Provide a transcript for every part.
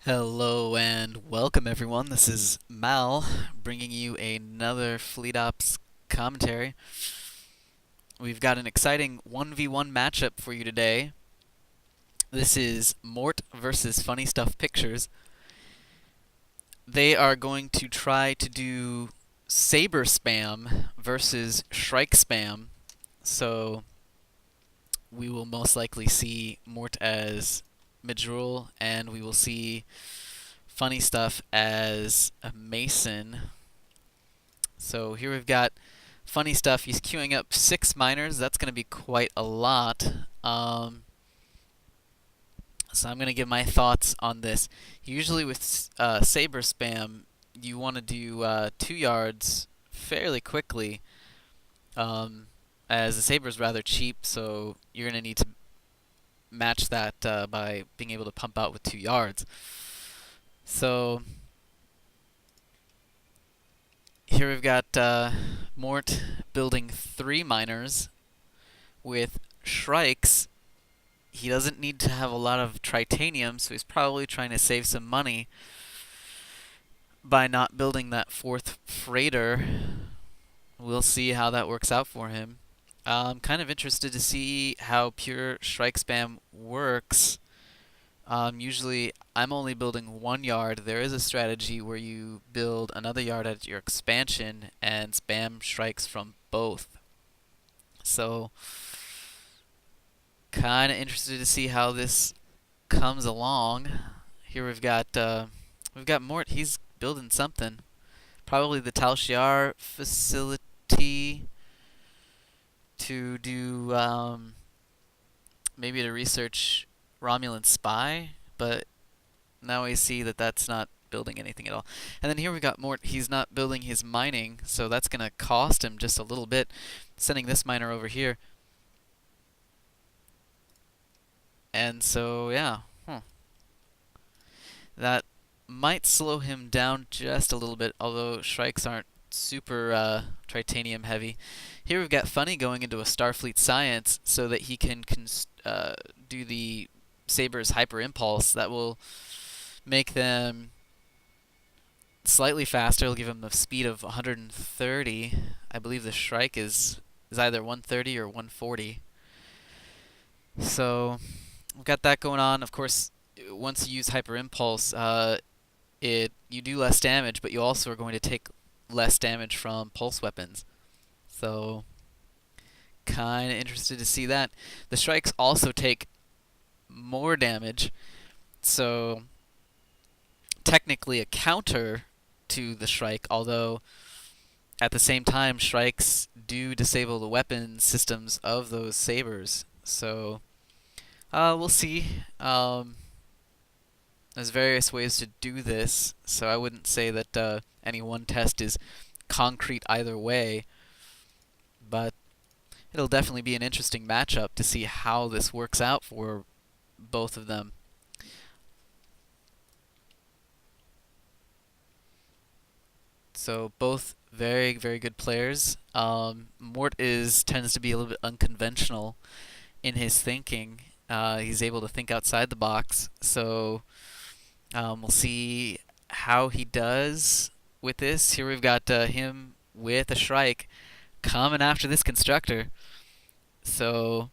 Hello and welcome everyone. This is Mal bringing you another Fleet Ops commentary. We've got an exciting 1v1 matchup for you today. This is Mort versus Funnystuff Pictures. They are going to try to do Saber spam versus Shrike spam. So we will most likely see Mort as Midrule, and we will see Funnystuff as a Mason. So here we've got Funnystuff. He's queuing up 6 miners. That's going to be quite a lot. So I'm going to give my thoughts on this. Usually with Saber spam, you want to do 2 yards fairly quickly, as the Saber is rather cheap, so you're going to need to match that by being able to pump out with 2 yards. So here we've got Mort building 3 miners with Shrikes. He doesn't need to have a lot of tritanium, so he's probably trying to save some money by not building that 4th freighter. We'll see how that works out for him. I'm kind of interested to see how pure Shrike spam works. Usually, I'm only building 1 yard. There is a strategy where you build another yard at your expansion and spam Shrikes from both. So, kind of interested to see how this comes along. Here we've got Mort. He's building something. Probably the Tal facility to do maybe to research Romulan spy, but now we see that that's not building anything at all. And then here we got Mort. He's not building his mining, so that's going to cost him just a little bit. Sending this miner over here. And so, yeah. That might slow him down just a little bit, although Shrikes aren't super tritanium heavy. Here we've got Funny going into a Starfleet Science so that he can do the Saber's hyper impulse. That will make them slightly faster. It'll give him the speed of 130. I believe the Shrike is either 130 or 140. So we've got that going on. Of course, once you use hyper impulse, you do less damage, but you also are going to take less damage from pulse weapons. So kind of interested to see that. The Shrikes also take more damage, so technically a counter to the Shrike, although at the same time Shrikes do disable the weapon systems of those Sabers. So we'll see. There's various ways to do this, so I wouldn't say that any one test is concrete either way, but it'll definitely be an interesting matchup to see how this works out for both of them. So both very, very good players. Mort tends to be a little bit unconventional in his thinking. He's able to think outside the box, so we'll see how he does with this. Here we've got him with a Shrike coming after this constructor. So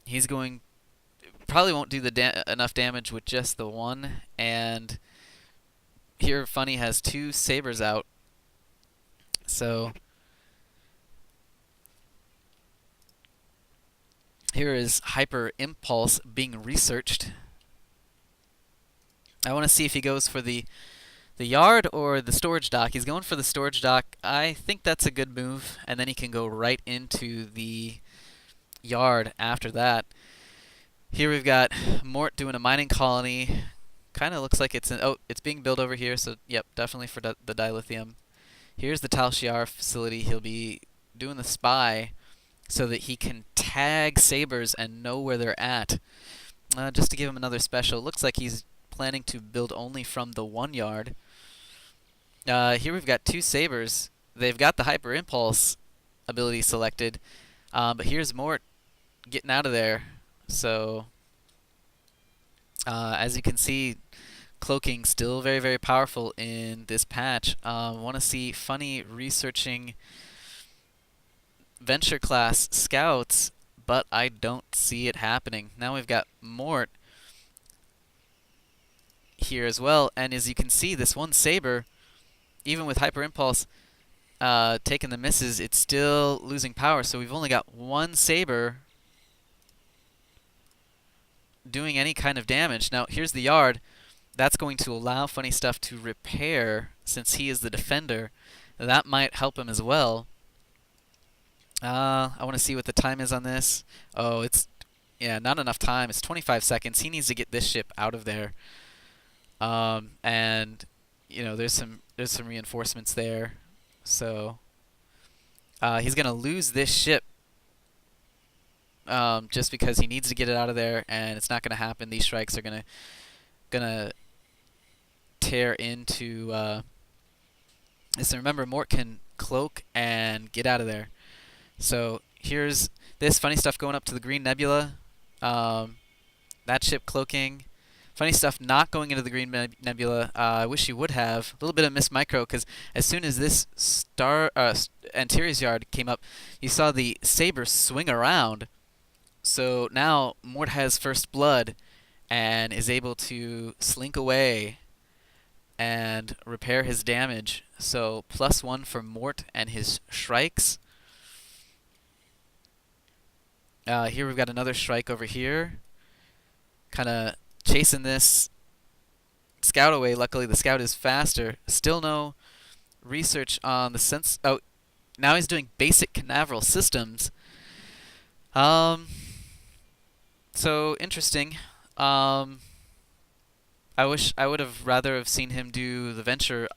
he's probably won't do enough damage with just the one. And here Funny has 2 Sabers out. So here is Hyper Impulse being researched. I want to see if he goes for the yard or the storage dock. He's going for the storage dock. I think that's a good move, and then he can go right into the yard after that. Here we've got Mort doing a mining colony. Kind of looks like it's it's being built over here, so yep, definitely for the dilithium. Here's the Tal facility. He'll be doing the spy so that he can tag Sabers and know where they're at. Just to give him another special. Looks like he's planning to build only from the 1 yard. Here we've got 2 Sabers. They've got the Hyper Impulse ability selected, but here's Mort getting out of there. So as you can see, cloaking still very, very powerful in this patch. Want to see Funny researching Venture class scouts, but I don't see it happening. Now we've got Mort here as well, and as you can see, this one Saber, even with Hyper Impulse taking the misses, it's still losing power. So we've only got one Saber doing any kind of damage. Now here's the yard. That's going to allow Funny Stuff to repair since he is the defender. That might help him as well. I want to see what the time is on this. Oh, yeah, not enough time. It's 25 seconds. He needs to get this ship out of there. And you know, there's some reinforcements there. So he's gonna lose this ship just because he needs to get it out of there, and it's not gonna happen. These strikes are gonna tear into so remember, Mort can cloak and get out of there. So here's this Funny Stuff going up to the Green Nebula. That ship cloaking. Funny Stuff not going into the Green Nebula. I wish he would have. A little bit of miss micro, because as soon as this Antares yard came up, you saw the Saber swing around. So now Mort has first blood and is able to slink away and repair his damage. So +1 for Mort and his Shrikes. Here we've got another Shrike over here, kind of chasing this Scout away. Luckily the Scout is faster. Still no research on the sense. Oh, now he's doing basic Canaveral systems. So interesting. I wish I would have rather have seen him do the Venture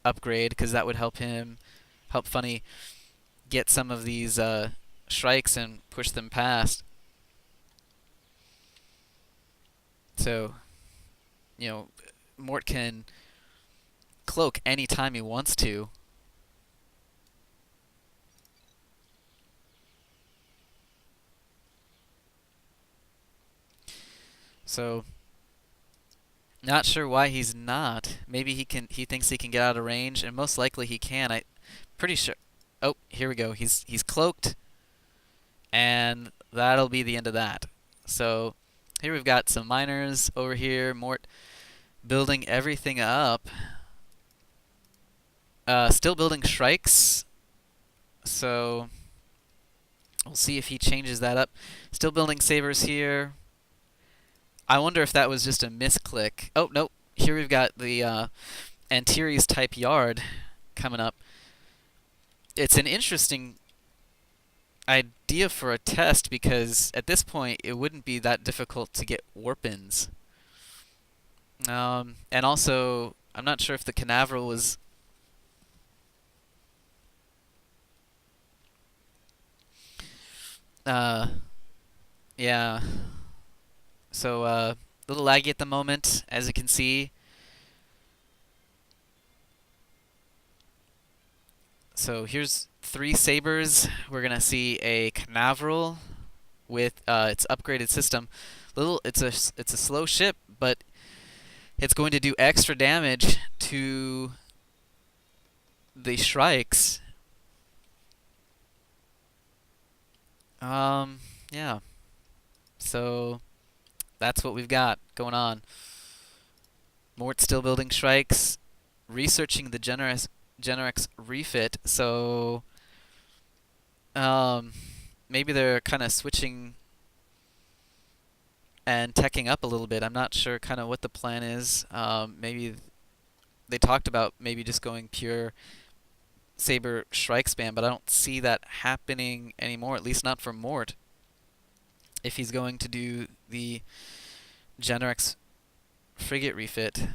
upgrade, because that would help Funny get some of these Shrikes and push them past. So, you know, Mort can cloak anytime he wants to. So, not sure why he's not. Maybe he thinks he can get out of range, and most likely he can. I'm pretty sure. Oh, here we go. He's cloaked, and that'll be the end of that. So here we've got some miners over here. Mort building everything up. Still building Shrikes. So we'll see if he changes that up. Still building Sabers here. I wonder if that was just a misclick. Oh, nope. Here we've got the Antares type yard coming up. It's an interesting idea for a test, because at this point it wouldn't be that difficult to get warp-ins. And also, I'm not sure if the Canaveral was... yeah. So, a little laggy at the moment, as you can see. So here's 3 Sabers. We're gonna see a Canaveral with its upgraded system. It's a slow ship, but it's going to do extra damage to the Shrikes. Yeah. So that's what we've got going on. Mort's still building Shrikes, researching the Generex refit. So maybe they're kind of switching and teching up a little bit. I'm not sure kind of what the plan is. Maybe they talked about maybe just going pure Saber Shrike spam, but I don't see that happening anymore, at least not for Mort. If he's going to do the Generex frigate refit,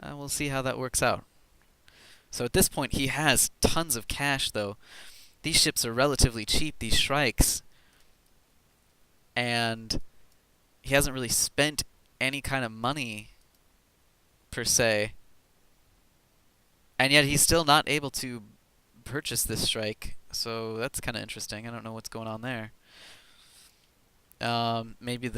we'll see how that works out. So at this point he has tons of cash, though. These ships are relatively cheap, these Shrikes, and he hasn't really spent any kind of money per se, and yet he's still not able to purchase this Shrike. So that's kind of interesting. I don't know what's going on there. Maybe the